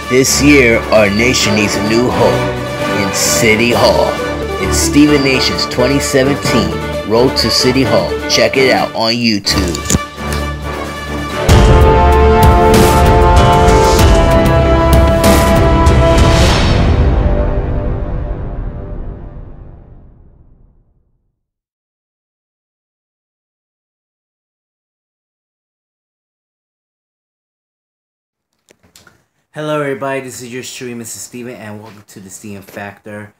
This year, our nation needs a new hope in City Hall. It's Steven Nation's 2017 Road to City Hall. Check it out on YouTube. Hello, everybody. This is your stream, Mr. Steven, and welcome to the Steven Factor.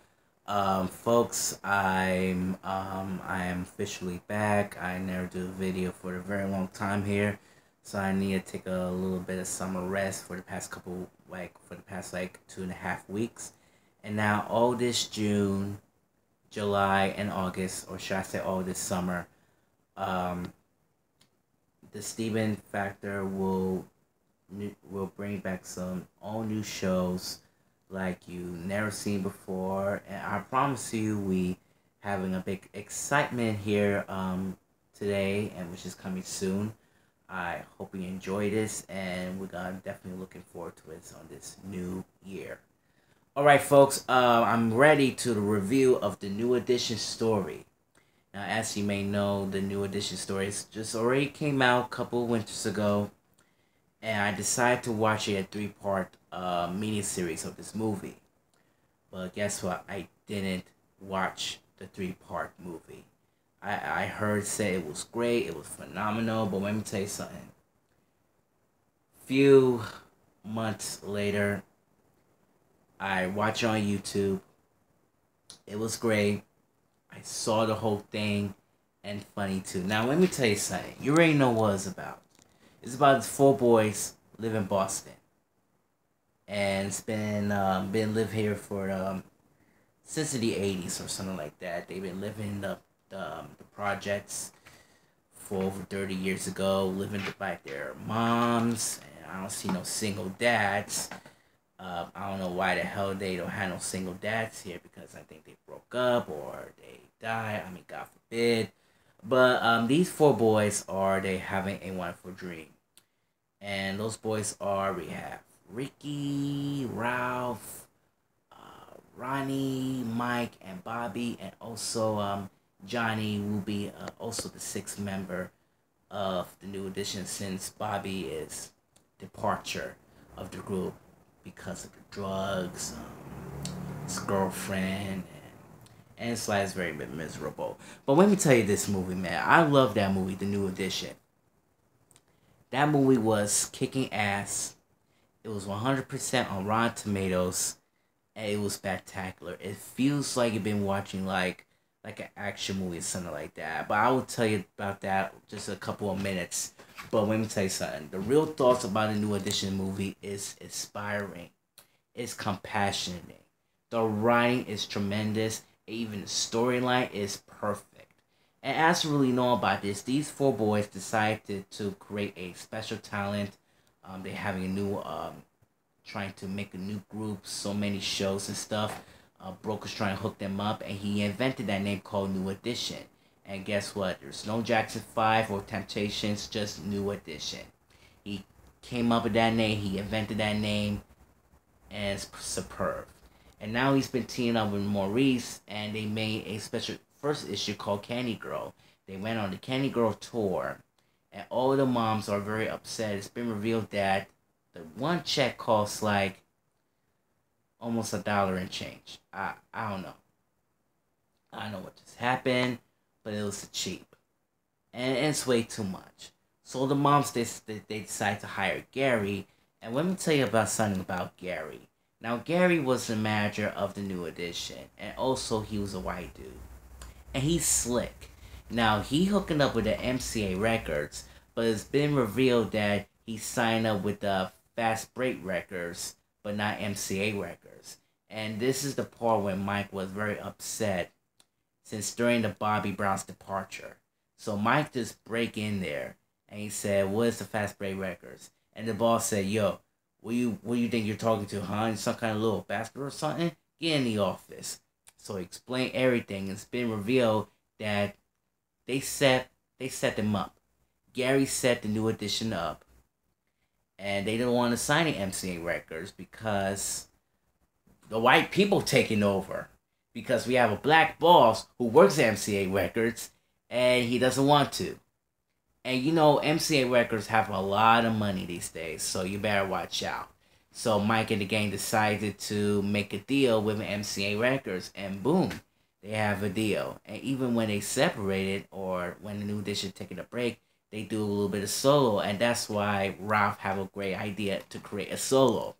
Folks, I am officially back. I never do a video for a very long time here, so I need to take a little bit of summer rest for the past 2.5 weeks, and now all this June, July, and August, or should I say all this summer, the Steven Factor will bring back some all new shows like you never seen before, and I promise you we having a big excitement here today, and which is coming soon. I hope you enjoy this, and we're gonna definitely looking forward to it on this new year. Alright, folks, I'm ready to the review of the New Edition story. Now, as you may know, the New Edition story just already came out a couple of winters ago, and I decided to watch a 3-part mini series of this movie. But guess what? I didn't watch the 3-part movie. I heard say it was great, it was phenomenal, but let me tell you something. Few months later, I watched it on YouTube. It was great. I saw the whole thing, and funny too. Now let me tell you something. You already know what it's about. It's about 4 boys live in Boston, and it's been live here for since the 80s or something like that. They've been living the projects for over 30 years ago, living by their moms, and I don't see no single dads. I don't know why the hell they don't have no single dads here, because I think they broke up or they died. I mean, God forbid. But these 4 boys they having a wonderful dream. And those boys we have Ricky, Ralph, Ronnie, Mike, and Bobby, and also Johnny will be also the 6th member of the New Edition, since Bobby is departure of the group because of the drugs, his girlfriend, and his life is very miserable. But let me tell you this movie, man. I love that movie, The New Edition. That movie was kicking ass. It was 100% on Rotten Tomatoes, and it was spectacular. It feels like you've been watching like an action movie or something like that. But I will tell you about that just a couple of minutes. But let me tell you something. The real thoughts about the New Edition movie is inspiring. It's compassionate. The writing is tremendous. Even the storyline is perfect. And as you really know about this, these 4 boys decided to create a special talent. They're having a new, trying to make a new group, so many shows and stuff. Broker's trying to hook them up, and he invented that name called New Edition. And guess what? There's no Jackson 5 or Temptations, just New Edition. He came up with that name, he invented that name, and it's superb. And now he's been teaming up with Maurice, and they made a special first issue called Candy Girl. They went on the Candy Girl tour, and all the moms are very upset. It's been revealed that the one check costs like almost $1 and change. I don't know. I don't know what just happened, but it was cheap, and it's way too much. So the moms they decide to hire Gary, and let me tell you about something about Gary. Now, Gary was the manager of the New Edition, and also he was a white dude. And he's slick. Now, he hooking up with the MCA Records, but it's been revealed that he signed up with the Fast Break Records, but not MCA Records. And this is the part when Mike was very upset, since during the Bobby Brown's departure. So Mike just break in there, and he said, "What is the Fast Break Records?" And the boss said, "Yo, what you think you're talking to, huh? You some kind of little bastard or something? Get in the office." So he explained everything. It's been revealed that they set them up. Gary set the New Edition up, and they didn't want to sign to MCA Records because the white people taking over. Because we have a black boss who works at MCA Records, and he doesn't want to. And you know, MCA Records have a lot of money these days, so you better watch out. So Mike and the gang decided to make a deal with MCA Records, and boom, they have a deal. And even when they separated, or when the New Edition taking a break, they do a little bit of solo, and that's why Ralph have a great idea to create a solo.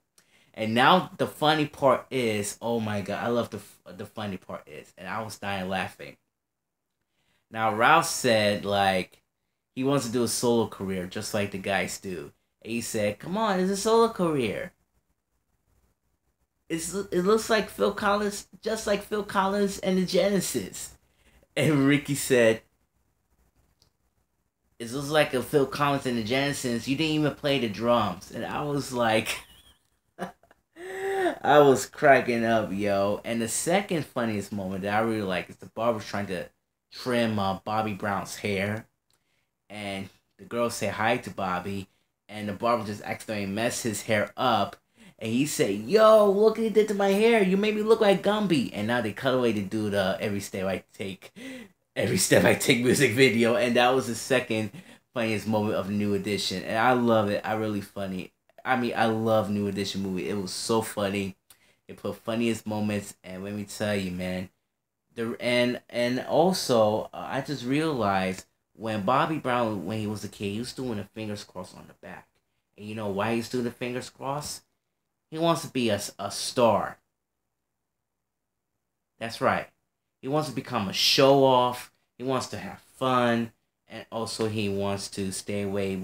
And now the funny part is, oh my god, I love the funny part is, and I was dying laughing. Now Ralph said like he wants to do a solo career just like the guys do. And he said, "Come on, it's a solo career. It looks like Phil Collins, just like Phil Collins and the Genesis." And Ricky said, "It looks like a Phil Collins and the Genesis. You didn't even play the drums." And I was like, I was cracking up, yo. And the second funniest moment that I really like is the barber's trying to trim Bobby Brown's hair, and the girl say hi to Bobby, and the barber just accidentally messed his hair up, and he said, "Yo, look what he did to my hair. You made me look like Gumby." And now they cut away to do the every step I take music video, and that was the second funniest moment of the New Edition, and I love it. I really funny. I mean, I love New Edition movie. It was so funny. It put funniest moments, and let me tell you, man. And also, I just realized when Bobby Brown, when he was a kid, he was doing the fingers crossed on the back. And you know why he's doing the fingers crossed? He wants to be a star. That's right. He wants to become a show off. He wants to have fun, and also he wants to stay away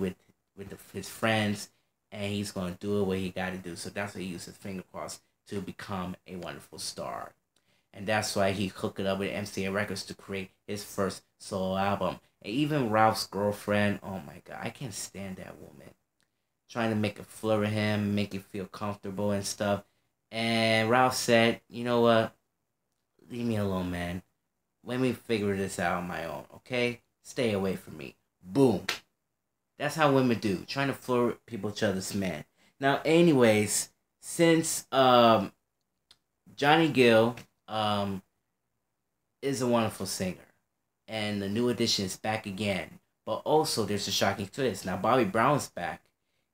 his friends. And he's gonna do it what he got to do. So that's why he uses finger cross to become a wonderful star. And that's why he hooked it up with MCA Records to create his first solo album. And even Ralph's girlfriend, oh my god, I can't stand that woman. Trying to make a flirt with him, make it feel comfortable and stuff. And Ralph said, "You know what? Leave me alone, man. Let me figure this out on my own, okay? Stay away from me." Boom. That's how women do. Trying to flirt people each other's man. Now, anyways, since Johnny Gill is a wonderful singer, and the New Edition is back again, but also there's a shocking twist. Now Bobby Brown's back.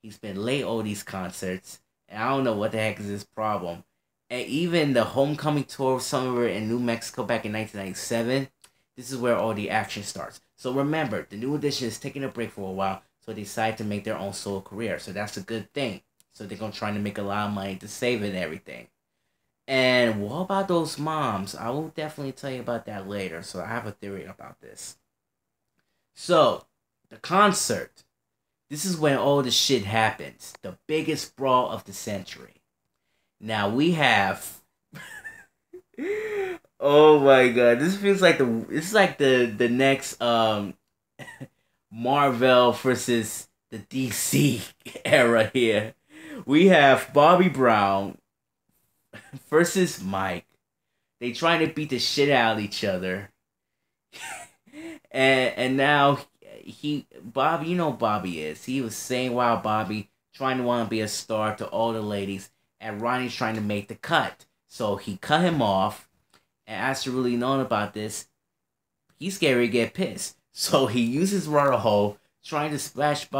He's been late all these concerts, and I don't know what the heck is his problem. And even the homecoming tour somewhere in New Mexico back in 1997, this is where all the action starts. So remember, the New Edition is taking a break for a while, so they decide to make their own solo career. So that's a good thing. So they're going to try to make a lot of money to save it and everything. And what about those moms? I will definitely tell you about that later. So I have a theory about this. So, the concert. This is when all the shit happens. The biggest brawl of the century. Now we have... oh my god. This feels like the next Marvel versus the DC era here. We have Bobby Brown versus Mike. They trying to beat the shit out of each other. and now Bobby, you know Bobby is. He was saying wow Bobby trying to want to be a star to all the ladies, and Ronnie's trying to make the cut. So he cut him off, and after really knowing about this, he's scared to get pissed. So he uses water hose trying to splash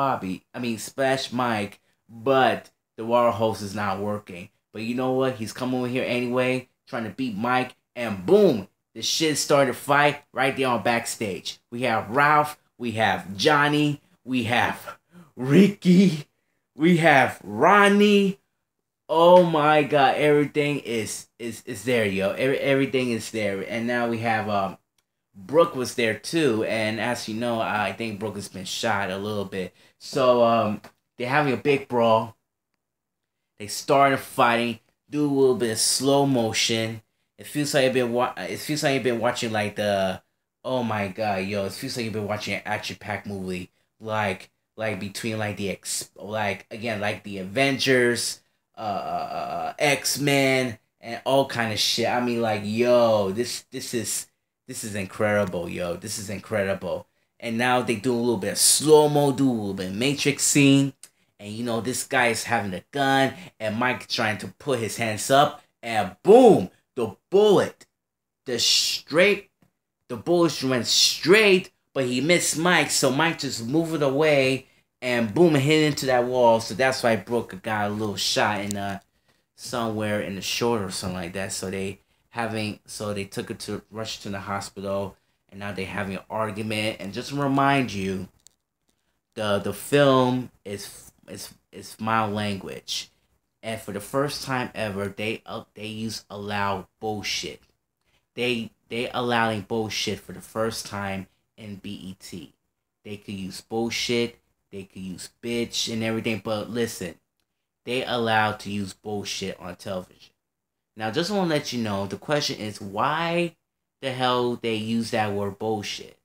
Mike, but the water hose is not working. But you know what? He's coming over here anyway, trying to beat Mike, and boom, the shit started a fight right there on backstage. We have Ralph, we have Johnny, we have Ricky, we have Ronnie. Oh my god, everything is there, yo. Everything is there. And now we have Brooke was there too, and as you know, I think Brooke has been shot a little bit. So they're having a big brawl. They started fighting, do a little bit of slow motion. It feels like you've been watching like the, oh my god, yo! It feels like you've been watching an action-packed movie, like between like the the Avengers, X-Men, and all kind of shit. I mean, like, yo, this is incredible, yo. This is incredible. And now they do a little bit of slow mo, do a little bit of Matrix scene. and this guy is having a gun, and Mike trying to put his hands up, and boom, the straight, the bullet went straight, but he missed Mike, so Mike just moved it away, and boom, it hit into that wall. So that's why Brooke got a little shot in somewhere in the shoulder or something like that. So they took it to rush to the hospital, and now they having an argument. And just to remind you, the film is mild language, and for the first time ever, they use allow bullshit. They allowing bullshit for the first time in BET. They could use bullshit, they could use bitch and everything, but listen, they allowed to use bullshit on television. Now, just want to let you know, the question is why the hell they use that word bullshit.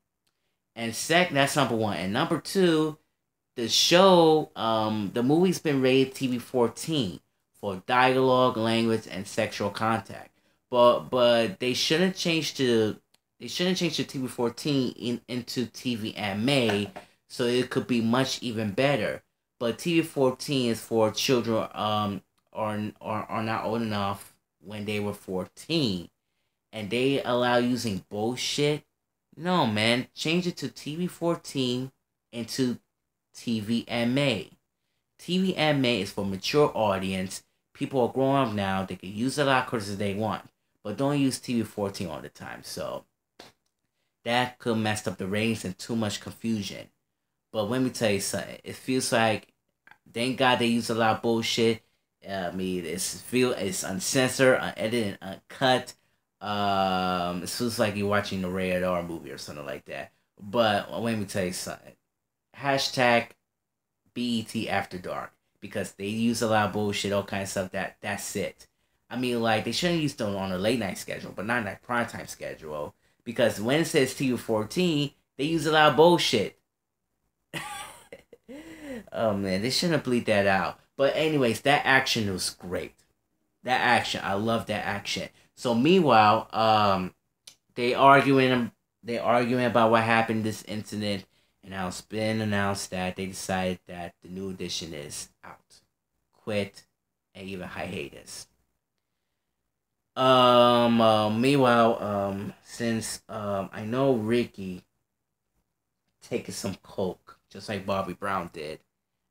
And second, that's number one. And number two, the movie's been rated TV-14 for dialogue, language, and sexual contact. But they shouldn't change the TV-14 into TVMA, so it could be much even better. But TV-14 is for children are not old enough when they were 14, and they allow using bullshit. No, man, change it to TV-14 into TVMA. TVMA is for mature audience. People are growing up now. They can use a lot of curses they want, but don't use TV-14 all the time. So that could mess up the ratings and too much confusion. But let me tell you something. It feels like, thank God they use a lot of bullshit. I mean, it's uncensored, unedited, uncut. It feels like you're watching a rated R movie or something like that. But let me tell you something. Hashtag BET After Dark, because they use a lot of bullshit, all kinds of stuff. That's it. I mean, like, they shouldn't use them on a late night schedule, but not that primetime schedule. Because when it says TV-14, they use a lot of bullshit. Oh man, they shouldn't bleed that out. But anyways, that action was great. That action, I love that action. So meanwhile, they arguing about what happened in this incident, and now it's been announced that they decided that the new edition is out, quit, and even hiatus. Meanwhile, since I know Ricky taking some coke, just like Bobby Brown did,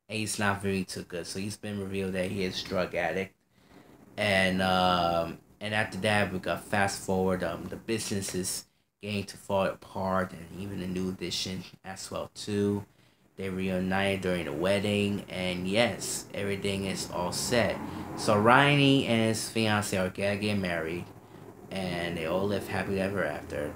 and he's not very too good, so he's been revealed that he is a drug addict, and after that we got fast forward. The business is getting to fall apart, and even the new edition as well too. They reunited during the wedding, and yes, everything is all set. So Riney and his fiance are gonna get married, and they all live happily ever after.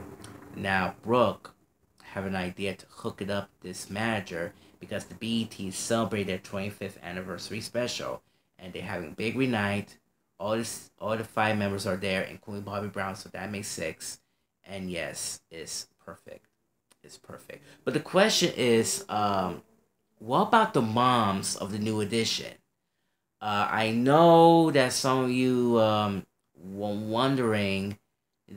Now Brooke have an idea to hook it up this manager, because the BET celebrated their 25th anniversary special, and they're having a big reunite. All the five members are there, including Bobby Brown, so that makes six. And yes, it's perfect. It's perfect. But the question is, what about the moms of the new edition? I know that some of you were wondering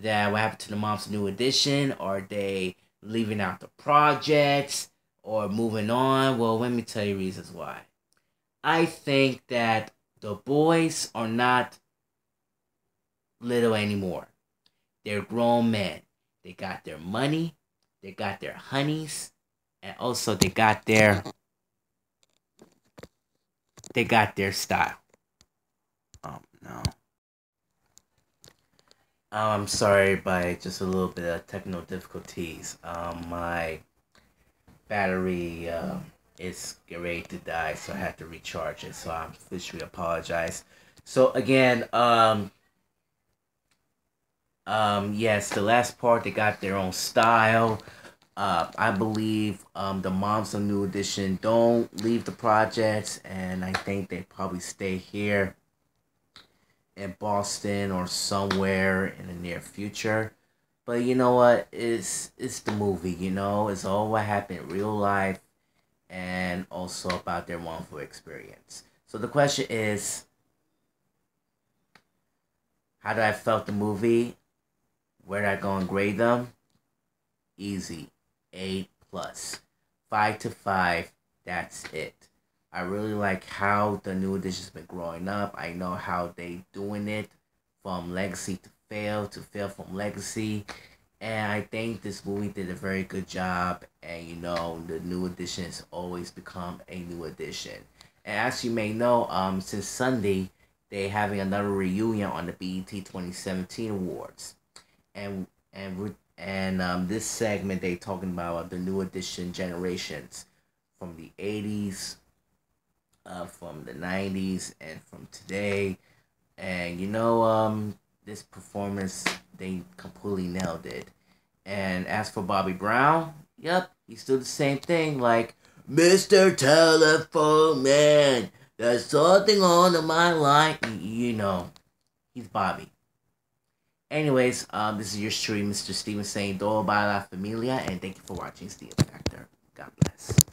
that what happened to the moms of the new edition. Are they leaving out the projects or moving on? Well, let me tell you reasons why. I think that the boys are not little anymore. They're grown men. They got their money, they got their honeys, and also they got their style. No. I'm sorry, by just a little bit of technical difficulties. My battery is getting ready to die, so I have to recharge it. So I'm officially apologize. So again, yes, the last part, they got their own style. I believe the moms of New Edition don't leave the projects, and I think they probably stay here in Boston or somewhere in the near future. But you know what? It's the movie. It's all what happened in real life, and also about their wonderful experience. So the question is, how did I felt the movie? Where did I go and grade them? Easy, A plus, 5 to 5. That's it. I really like how the New Edition's been growing up. I know how they doing it from legacy to fail from legacy. And I think this movie did a very good job. And the New Edition has always become a New Edition. And as you may know, since Sunday, they having another reunion on the BET 2017 awards. And this segment they talking about the New Edition generations from the 80s, from the 90s, and from today. And this performance, they completely nailed it. And as for Bobby Brown, yep, he's still the same thing. Like, Mr. Telephone Man, there's something on my line. He's Bobby. Anyways, this is your stream, Mr. Steven saying, "Todo para la familia," and thank you for watching Steven Factor. God bless.